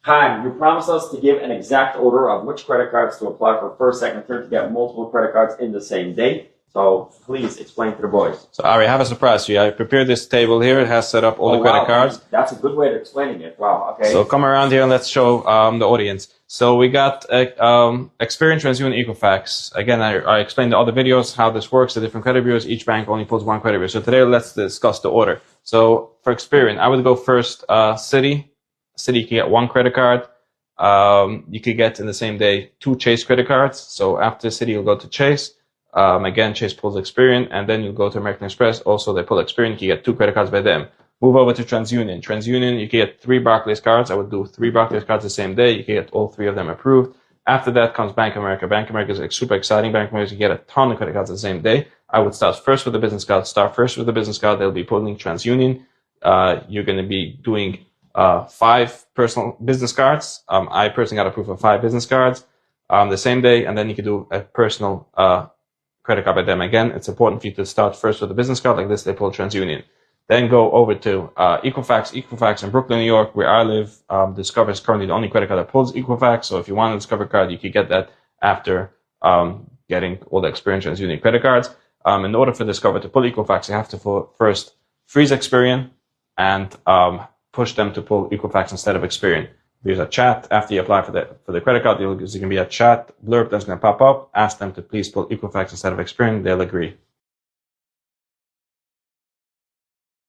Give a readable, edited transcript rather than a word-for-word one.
Time. You promised us to give an exact order of which credit cards to apply for first, second, third to get multiple credit cards in the same day. So please explain to the boys. So Ari, I have a surprise for you. I prepared this table here. It has set up all the credit cards. That's a good way of explaining it. Wow. Okay. So come around here and let's show the audience. So we got Experian, TransUnion, Equifax. Again, I explained in all the videos how this works. The different credit bureaus. Each bank only pulls one credit bureau. So today let's discuss the order. So for Experian, I would go first Citi. Citi, you can get one credit card. You could get in the same day 2 Chase credit cards. So after Citi, you'll go to Chase. Again, Chase pulls Experian, and then you go to American Express. Also, they pull Experian. You can get 2 credit cards by them. Move over to TransUnion. TransUnion, you can get 3 Barclays cards. I would do 3 Barclays cards the same day. You can get all 3 of them approved. After that comes Bank of America. Bank of America is super exciting. Bank of America, you get a ton of credit cards the same day. I would start first with the business card. They'll be pulling TransUnion. You're going to be doing 5 personal business cards. I personally got approved for 5 business cards the same day, and then you can do a personal credit card by them. Again, it's important for you to start first with a business card like this. They pull TransUnion. Then go over to Equifax in Brooklyn, New York, where I live. Discover is currently the only credit card that pulls Equifax. So if you want a Discover card, you can get that after getting all the Experian TransUnion credit cards. In order for Discover to pull Equifax, you have to first freeze Experian and push them to pull Equifax instead of Experian. There's a chat after you apply for the credit card. There's going to be a chat blurb that's going to pop up. Ask them to please pull Equifax instead of Experian. They'll agree.